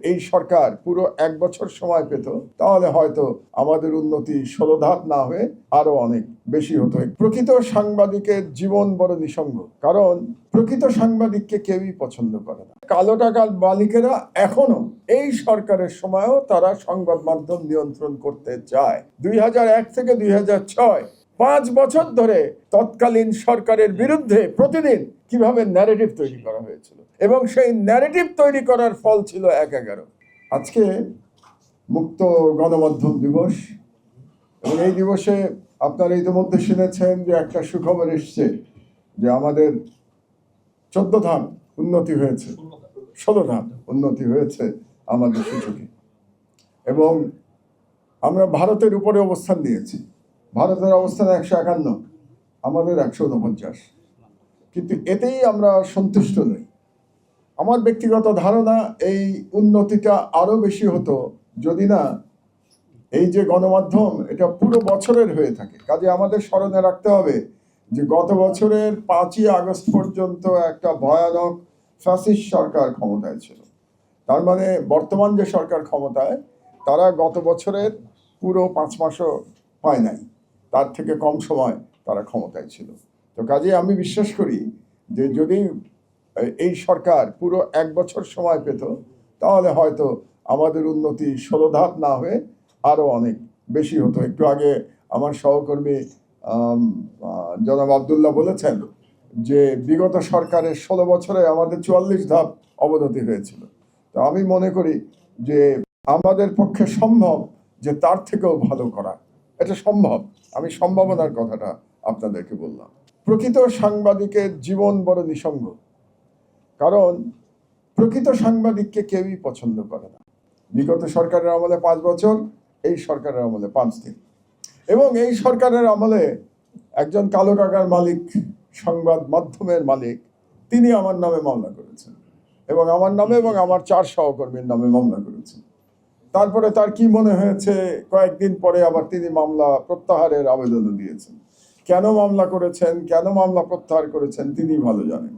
এই সরকার পুরো 1 বছর সময় পেত, তাহলে হয়তো আমাদের উন্নতি 16 ধাপ না হয়ে আরো অনেক বেশি হতো। প্রকৃত সাংবাদিকের জীবন বড় নিঃসঙ্গ, কারণ প্রকৃত সাংবাদিককে কেউই পছন্দ করে না। কালো টাকার মালিকেরা এখনো এই সরকারের সময়ও তারা সংবাদ মাধ্যম নিয়ন্ত্রণ করতে চায়। 2001 থেকে 2006 5 বছর ধরে তৎকালীন সরকারের বিরুদ্ধে প্রতিদিন কিভাবে ন্যারেটিভ তৈরি করা হয়েছিল, এবং সেই ন্যারেটিভ তৈরি করার ফল ছিল 1/11। আজকে মুক্ত গণমাধ্যম দিবস, এবং এই দিবসে আপনারা ইতিমধ্যে শুনেছেন যে একটা সুখবর এসছে যে আমাদের 14 ধাপ উন্নতি হয়েছে, 16 ধাপ উন্নতি হয়েছে আমাদের সূচকে, এবং আমরা ভারতের উপরে অবস্থান নিয়েছি। ভারতের অবস্থান 151, আমাদের 149, কিন্তু এতেই আমরা সন্তুষ্ট নই। আমার ব্যক্তিগত ধারণা এই উন্নতিটা আরো বেশি হতো যদি না এই যে গণমাধ্যম এটা পুরো বছরের হয়ে থাকে। কাজে আমাদের স্মরণে রাখতে হবে যে গত বছরের 5ই আগস্ট পর্যন্ত একটা ভয়ানক ফ্যাসিস্ট সরকার ক্ষমতায় ছিল। তার মানে বর্তমান যে সরকার ক্ষমতায়, তারা গত বছরের পুরো 5 মাসও পায় নাই, তার থেকে কম সময় তারা ক্ষমতায় ছিল। তো কাজে আমি বিশ্বাস করি যে যদি এই সরকার পুরো 1 বছর সময় পেত, তাহলে হয়তো আমাদের উন্নতি 16 ধাপ না হয়ে আরো অনেক বেশি হতো। একটু আগে আমার সহকর্মী জনাব আব্দুল্লাহ বলেছেন যে বিগত সরকারের 16 বছরে আমাদের 44 ধাপ অবনতি হয়েছিল। তো আমি মনে করি যে আমাদের পক্ষে সম্ভব যে তার থেকেও ভালো করা, এটা সম্ভব। আমি সম্ভাবনার কথাটা আপনাদেরকে বললাম। প্রকৃত সাংবাদিকের জীবন বড় নিঃসঙ্গ, কারণ প্রকৃত সাংবাদিককে কেউই পছন্দ করে না। বিগত সরকারের আমলে 5 বছর, এই সরকারের আমলে 5 দিন, এবং এই সরকারের আমলে একজন কালো টাকার মালিক, সংবাদ মাধ্যমের মালিক, তিনি আমার নামে মামলা করেছেন, এবং আমার নামে এবং আমার 4 সহকর্মীর নামে মামলা করেছেন। তারপরে তার কি মনে হয়েছে, কয়েকদিন পরে আবার তিনি মামলা প্রত্যাহারের আবেদনও দিয়েছেন। কেন মামলা করেছেন, কেন মামলা প্রত্যাহার করেছেন তিনি ভালো জানেন।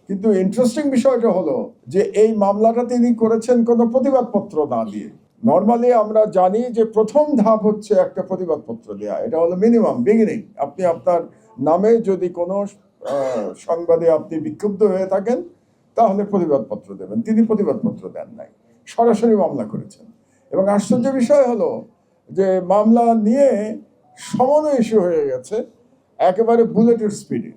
কিন্তু ইন্টারেস্টিং বিষয়টা হলো যে এই মামলাটা তিনি করেছেন কোনো প্রতিবাদপত্র না দিয়ে। নর্মালি আমরা জানি যে প্রথম ধাপ হচ্ছে একটা প্রতিবাদপত্র দেয়া, এটা হলো মিনিমাম বিগিনিং। আপনি আপনার নামে যদি কোনো সংবাদে আপনি বিক্ষুব্ধ হয়ে থাকেন, তাহলে প্রতিবাদপত্র দেবেন। তিনি প্রতিবাদপত্র দেন নাই, সরাসরি মামলা করেছেন। এবং আশ্চর্য বিষয় হলো যে মামলা নিয়ে সমন ইস্যু হয়ে গেছে একেবারে বুলেটের স্পিডে।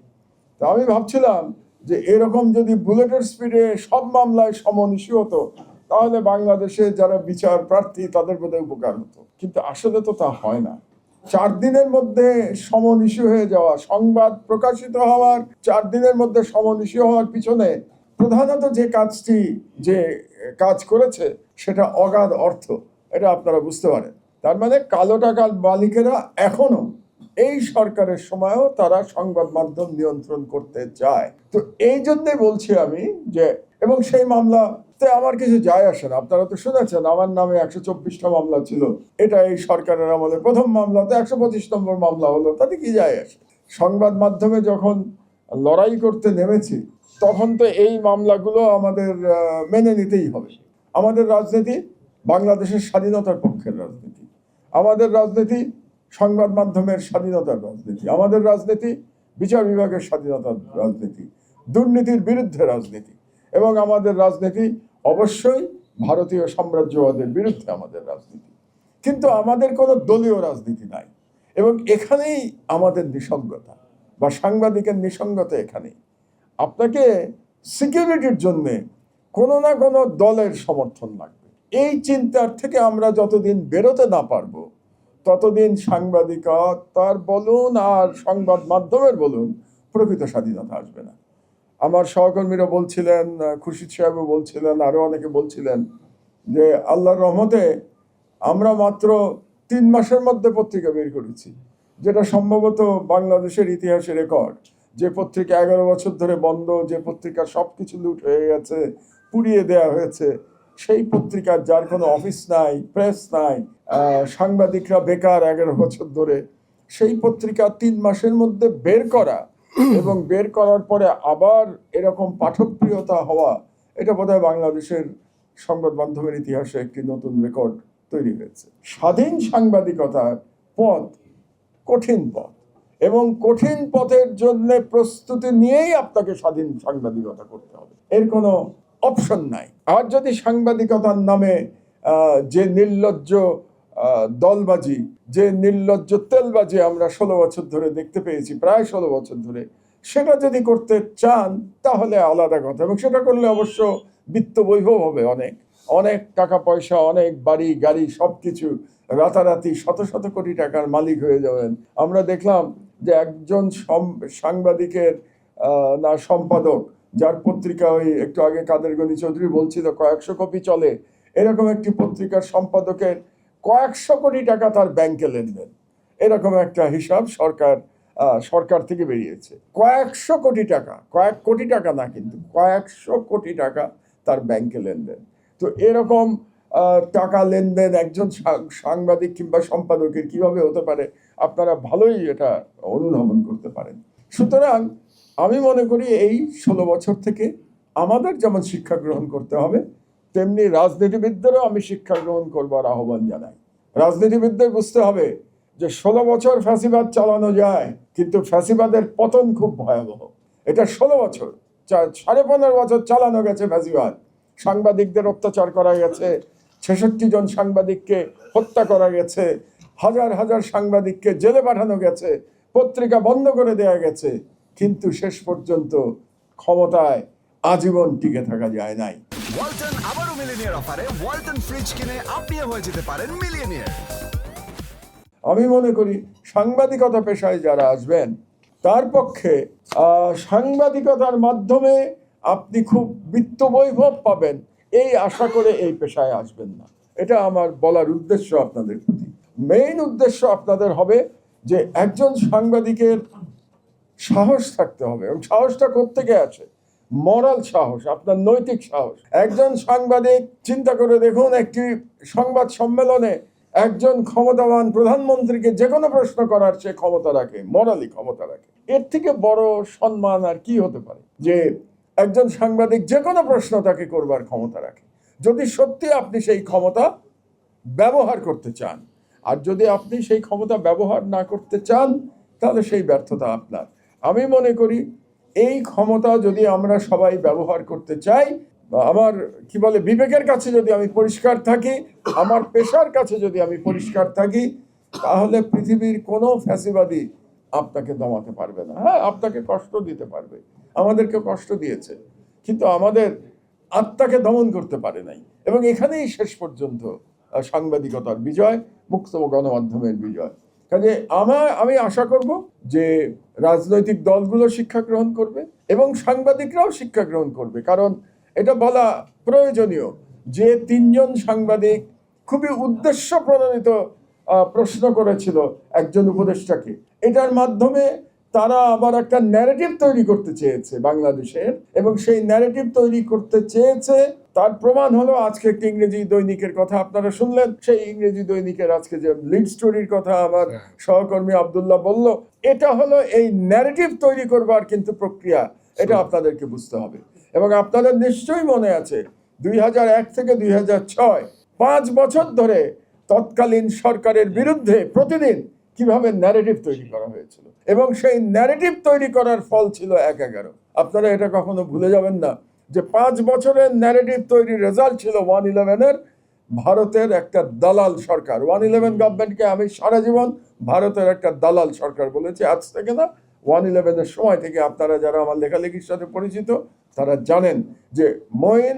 তো আমি ভাবছিলাম যে এরকম যদি বুলেটের স্পিডে সব মামলায় সমন ইস্যু হতো, তাহলে বাংলাদেশে যারা বিচার প্রার্থী তাদের বোধহয় উপকার হতো। কিন্তু আসলে তো তা হয় না। 4 দিনের মধ্যে সমন ইস্যু হয়ে যাওয়া, সংবাদ প্রকাশিত হওয়ার 4 দিনের মধ্যে সমন ইস্যু হওয়ার পিছনে প্রধানত যে কাজ করেছে সেটা অগাধ অর্থ, এটা আপনারা বুঝতে পারেন। তার মানে কালো টাকার মালিকেরা এখনো এই সরকারের সময়ও তারা সংবাদ মাধ্যম নিয়ন্ত্রণ করতে চায়। তো এই জন্যই বলছি আমি যে, এবং সেই মামলাতে আমার কিছু যায় আসে না। আপনারা তো শুনেছেন আমার নামে 124টা মামলা ছিল, এটা এই সরকারের আমলে প্রথম মামলাতে 125 নম্বর মামলা হলো, তাতে কি যায় আসে। সংবাদ মাধ্যমে যখন লড়াই করতে নেমেছি, তখন তো এই মামলাগুলো আমাদের মেনে নিতেই হবে। আমাদের রাজনীতি বাংলাদেশের স্বাধীনতার পক্ষের রাজনীতি, আমাদের রাজনীতি সংবাদ মাধ্যমের স্বাধীনতার রাজনীতি, আমাদের রাজনীতি বিচার বিভাগের স্বাধীনতার রাজনীতি, দুর্নীতির বিরুদ্ধে রাজনীতি, এবং আমাদের রাজনীতি অবশ্যই ভারতীয় সাম্রাজ্যবাদের বিরুদ্ধে আমাদের রাজনীতি। কিন্তু আমাদের কোনো দলীয় রাজনীতি নাই, এবং এখানেই আমাদের নিঃসঙ্গতা বা সাংবাদিকের নিঃসঙ্গতা এখানেই। আপনাকে সিকিউরিটির জন্যে কোনো না কোনো দলের সমর্থন লাগবে। এই চিন্তার থেকে আমরা যতদিন বেরোতে না পারবো, ততদিন সাংবাদিকতার বলুন আর সংবাদ মাধ্যমের বলুন, প্রকৃত স্বাধীনতা আসবে না। আমার সহকর্মীরা বলছিলেন, খুরশিদ সাহেবও বলছিলেন, আরো অনেকে বলছিলেন যে আল্লাহর রহমতে আমরা মাত্র 3 মাসের মধ্যে পত্রিকা বের করেছি, যেটা সম্ভবত বাংলাদেশের ইতিহাসে রেকর্ড। যে পত্রিকা 11 বছর ধরে বন্ধ, যে পত্রিকার সবকিছু লুট হয়ে গেছে, পুড়িয়ে দেয়া হয়েছে, সেই পত্রিকার যার কোনো অফিস নাই, প্রেস নাই, সাংবাদিকরা বেকার 11 বছর ধরে, সেই পত্রিকা 3 মাসের মধ্যে বের করা এবং বের করার পরে আবার এরকম পাঠকপ্রিয়তা হওয়া, এটা বোধহয় বাংলাদেশের সংবাদ মাধ্যমের ইতিহাসে একটি নতুন রেকর্ড তৈরি হয়েছে। স্বাধীন সাংবাদিকতার পথ কঠিন পথ, এবং কঠিন পথের জন্য প্রস্তুতি নিয়েই আপনাকে স্বাধীন সাংবাদিকতা করতে হবে, এর কোনো অপশন নাই। আর যদি সাংবাদিকতার নামে যে নির্লজ্জ দলবাজি, যে নির্লজ্জ তেলবাজি আমরা 16 বছর ধরে দেখতে পেয়েছি, প্রায় 16 বছর ধরে, সেটা যদি করতে চান তাহলে আলাদা কথা, এবং সেটা করলে অবশ্য বিত্ত বৈভব হবে, অনেক অনেক টাকা পয়সা, অনেক বাড়ি গাড়ি সবকিছু, রাতারাতি শত শত কোটি টাকার মালিক হয়ে যাবেন। আমরা দেখলাম যে একজন সাংবাদিকের না সম্পাদক, যার পত্রিকা ওই একটু আগে কাদের গনি চৌধুরী বলছিল কয়েকশো কপি চলে, এরকম একটি পত্রিকার সম্পাদকের কয়েকশো কোটি টাকা তার ব্যাংকে লেনদেন, এরকম একটা হিসাব সরকার থেকে বেরিয়েছে। কয়েকশো কোটি টাকা, কয়েক কোটি টাকা না, কিন্তু কয়েকশো কোটি টাকা তার ব্যাংকে লেনদেন। তো এরকম টাকা লেনদেন একজন সাংবাদিক কিংবা সম্পাদকের কিভাবে হতে পারে, আপনারা ভালোই এটা অনুধাবন করতে পারেন। সুতরাং আমি মনে করি এই 16 বছর থেকে আমাদের যেমন শিক্ষা গ্রহণ করতে হবে, তেমনি রাজনীতিবিদদেরও আমি শিক্ষা গ্রহণ করবার আহ্বান জানাই। রাজনীতিবিদদের বুঝতে হবে যে 16 বছর ফ্যাসিবাদ চালানো যায়, কিন্তু ফ্যাসিবাদের পতন খুব ভয়াবহ। এটা 16 বছর, 15.5 বছর চালানো গেছে ফ্যাসিবাদ। সাংবাদিকদের অত্যাচার করা গেছে, 66 জন সাংবাদিককে হত্যা করা গেছে, হাজার হাজার সাংবাদিককে জেলে পাঠানো গেছে, পত্রিকা বন্ধ করে দেওয়া গেছে, কিন্তু শেষ পর্যন্ত ক্ষমতায় আজীবন টিকে থাকা যায় নাই। ওয়ালটন আবারো মিলিয়নিয়ার অফারে ওয়ালটন ফ্রিজ কিনে আপনিও হয়ে যেতে পারেন মিলিয়নিয়ার। আমি মনে করি সাংবাদিকতা পেশায় যারা আসবেন তার পক্ষে সাংবাদিকতার মাধ্যমে আপনি খুব বিত্ত বৈভব পাবেন এই আশা করে এই পেশায় আসবেন না। এটা আমার বলার উদ্দেশ্য আপনাদের প্রতি। মেইন উদ্দেশ্য আপনাদের হবে যে একজন সাংবাদিকের সাহস থাকতে হবে, এবং সাহসটা কোত্থেকে আছে? মরাল সাহস, আপনার নৈতিক সাহস। একজন সাংবাদিক চিন্তা করে দেখুন, একটি সংবাদ সম্মেলনে একজন ক্ষমতাবান প্রধানমন্ত্রীকে যে কোনো প্রশ্ন করার সে ক্ষমতা রাখে, মরালি ক্ষমতা রাখে। এর থেকে বড় সম্মান আর কি হতে পারে যে একজন সাংবাদিক যে কোনো প্রশ্ন তাকে করবার ক্ষমতা রাখে, যদি সত্যি আপনি সেই ক্ষমতা ব্যবহার করতে চান। আর যদি আপনি সেই ক্ষমতা ব্যবহার না করতে চান তাহলে সেই ব্যর্থতা আপনার। আমি মনে করি এই ক্ষমতা যদি আমরা সবাই ব্যবহার করতে চাই, আমার কি বলে বিবেকের কাছে যদি আমি পরিষ্কার থাকি, আমার পেশার কাছে যদি আমি পরিষ্কার থাকি, তাহলে পৃথিবীর কোনো ফ্যাসিবাদী আপনাকে দমাতে পারবে না। হ্যাঁ, আপনাকে কষ্ট দিতে পারবে, আমাদেরকে কষ্ট দিয়েছে, কিন্তু আমাদের আত্মাকে দমন করতে পারে নাই। এবং এখানেই শেষ পর্যন্ত সাংবাদিকতার বিজয়, মুক্ত গণমাধ্যমের বিজয়। কাজে আমি আশা করব যে রাজনৈতিক দলগুলো শিক্ষা গ্রহণ করবে এবং সাংবাদিকরাও শিক্ষা গ্রহণ করবে। কারণ এটা বলা প্রয়োজনীয় যে 3 জন সাংবাদিক খুবই উদ্দেশ্য প্রণোদিত প্রশ্ন করেছিল একজন উপদেষ্টাকে। এটার মাধ্যমে তারা আবার একটা ন্যারেটিভ তৈরি করতে চেয়েছে বাংলাদেশের, এবং সেই ন্যারেটিভ তৈরি করতে চেয়েছে তার প্রমাণ হলো আজকে একটি ইংরেজি দৈনিকের কথা আপনারা শুনলেন। সেই ইংরেজি দৈনিকের আজকে যে লিড স্টোরির কথা আমার সহকর্মী আব্দুল্লাহ বলল, এটা হলো এই ন্যারেটিভ তৈরি করবার কিন্তু প্রক্রিয়া, এটা আপনাদেরকে বুঝতে হবে। এবং আপনাদের নিশ্চয়ই মনে আছে 2001 থেকে 2006 5 বছর ধরে তৎকালীন সরকারের বিরুদ্ধে প্রতিদিন কিভাবে ন্যারেটিভ তৈরি করা হয়েছিল, এবং সেই ন্যারেটিভ তৈরি করার ফল ছিল 1-11। আপনারা এটা কখনো ভুলে যাবেন না যে 5 বছরের ন্যারেটিভ তৈরির রেজাল্ট ছিল 111-এর ভারতের একটা দালাল সরকার। 111 গভর্নমেন্টকে আমি সারা জীবন ভারতের একটা দালাল সরকার বলেছি, আজ থেকে না, 111-এর সময় থেকে। আপনারা যারা আমার লেখালেখির সাথে পরিচিত তারা জানেন যে মঈন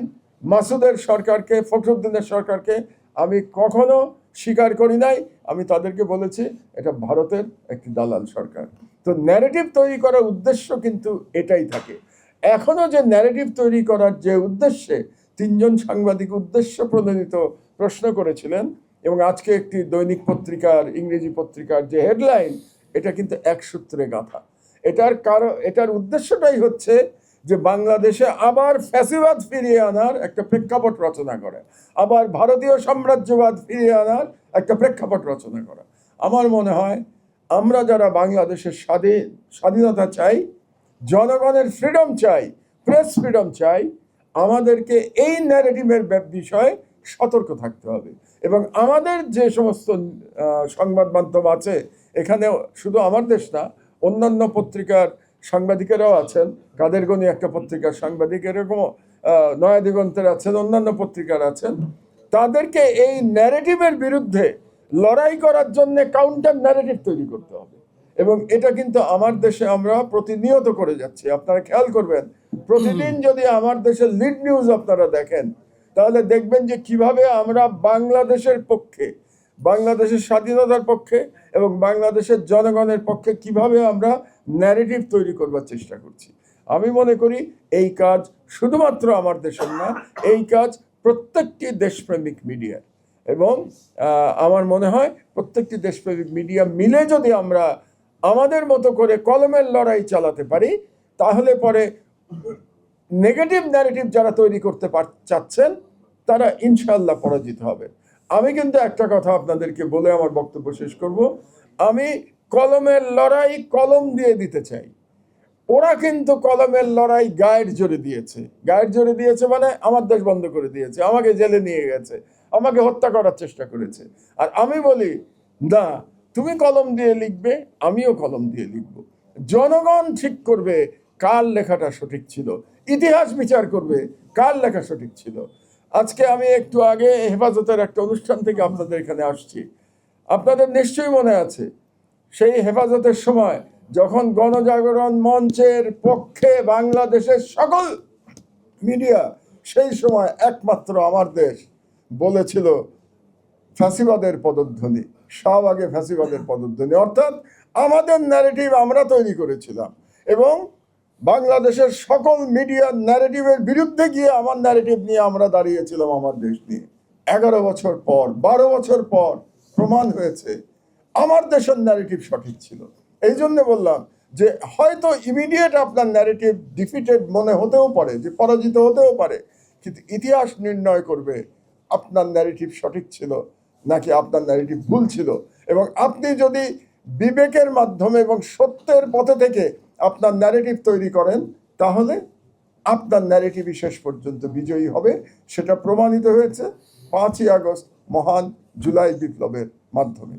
মাসুদের সরকারকে, ফখরুদ্দিনের সরকারকে আমি কখনো স্বীকার করি নাই। আমি তাদেরকে বলেছি এটা ভারতের একটি দালাল সরকার। তো ন্যারেটিভ তৈরি করার উদ্দেশ্য কিন্তু এটাই থাকে। এখনো যে ন্যারেটিভ তৈরি করার যে উদ্দেশ্যে 3 জন সাংবাদিক উদ্দেশ্য প্রণোদিত প্রশ্ন করেছিলেন, এবং আজকে একটি দৈনিক পত্রিকার, ইংরেজি পত্রিকার যে হেডলাইন, এটা কিন্তু এক সূত্রে গাঁথা। এটার উদ্দেশ্যটাই হচ্ছে যে বাংলাদেশে আবার ফ্যাসিবাদ ফিরিয়ে আনার একটা প্রেক্ষাপট রচনা করে, আবার ভারতীয় সাম্রাজ্যবাদ ফিরিয়ে আনার একটা প্রেক্ষাপট রচনা করা। আমার মনে হয় আমরা যারা বাংলাদেশের স্বাধীনতা চাই, জনগণের ফ্রিডম চাই, প্রেস ফ্রিডম চাই, আমাদেরকে এই ন্যারেটিভের বিষয়ে সতর্ক থাকতে হবে। এবং আমাদের যে সমস্ত সংবাদ মাধ্যম আছে, এখানে শুধু আমার দেশ না, অন্যান্য পত্রিকার সাংবাদিকেরাও আছেন, কাদেরগনি একটা পত্রিকার সাংবাদিক, এরকম নয়া দিগন্তের আছেন, অন্যান্য পত্রিকার আছেন। তাদেরকে এই ন্যারেটিভের বিরুদ্ধে লড়াই করার জন্য কাউন্টার ন্যারেটিভ তৈরি করতে হবে। এবং এটা কিন্তু আমার দেশে আমরা প্রতিনিয়ত করে যাচ্ছি। আপনারা খেয়াল করবেন, প্রতিদিন যদি আমার দেশের লিড নিউজ আপনারা দেখেন, তাহলে দেখবেন যে কিভাবে আমরা বাংলাদেশের পক্ষে, বাংলাদেশের স্বাধীনতার পক্ষে এবং বাংলাদেশের জনগণের পক্ষে কিভাবে আমরা ন্যারেটিভ তৈরি করবার চেষ্টা করছি। আমি মনে করি এই কাজ শুধুমাত্র আমার দেশের না, এই কাজ প্রত্যেকটি দেশপ্রেমিক মিডিয়ার। এবং আমার মনে হয় প্রত্যেকটি দেশপ্রেমিক মিডিয়া মিলে যদি আমরা আমাদের মতো করে কলমের লড়াই চালাতে পারি, তাহলে পরে নেগেটিভ ন্যারেটিভ যারা তৈরি করতে চাচ্ছেন তারা ইনশাল্লাহ পরাজিত হবে। আমি কিন্তু একটা কথা আপনাদেরকে বলে আমার বক্তব্য শেষ করব। আমি কলমের লড়াই কলম দিয়ে দিতে চাই। ওরা কিন্তু কলমের লড়াই গায়ের জোরে দিয়েছে। গায়ের জোরে দিয়েছে মানে আমার দেশ বন্ধ করে দিয়েছে, আমাকে জেলে নিয়ে গেছে, আমাকে হত্যা করার চেষ্টা করেছে। আর আমি বলি না, তুমি কলম দিয়ে লিখবে, আমিও কলম দিয়ে লিখব। জনগণ ঠিক করবে কার লেখাটা সঠিক ছিল, ইতিহাস বিচার করবে কার লেখা সঠিক ছিল। আজকে আমি একটু আগে হেফাজতের একটা অনুষ্ঠান থেকে আপনাদের এখানে আসছি। আপনাদের নিশ্চয়ই মনে আছে, সেই হেফাজতের সময় যখন গণজাগরণ মঞ্চের পক্ষে বাংলাদেশের সকল মিডিয়া সেই সময় একমাত্র আমার দেশ বলেছিল ফ্যাসিবাদের পদধ্বনি, শাহবাগে ফ্যাসিবাদের পদধ্বনি। অর্থাৎ আমাদের ন্যারেটিভ আমরা তৈরি করেছিলাম এবং বাংলাদেশের সকল মিডিয়ার ন্যারেটিভের বিরুদ্ধে গিয়ে আমার ন্যারেটিভ নিয়ে আমরা দাঁড়িয়েছিলাম আমার দেশ নিয়ে। 11 বছর পর, 12 বছর পর প্রমাণ হয়েছে আমার দেশের ন্যারেটিভ সঠিক ছিল। এই জন্য বললাম যে হয়তো ইমিডিয়েট আপনার ন্যারেটিভ ডিফিটেড মনে হতেও পারে, যে পরাজিত হতেও পারে, কিন্তু ইতিহাস নির্ণয় করবে আপনার ন্যারেটিভ সঠিক ছিল নাকি আপনার ন্যারেটিভ ভুল ছিল। এবং আপনি যদি বিবেকের মাধ্যমে এবং সত্যের পথে থেকে আপনার ন্যারেটিভ তৈরি করেন, তাহলে আপনার ন্যারেটিভই শেষ পর্যন্ত বিজয়ী হবে। সেটা প্রমাণিত হয়েছে 5ই আগস্ট মহান জুলাই বিপ্লবের মাধ্যমে।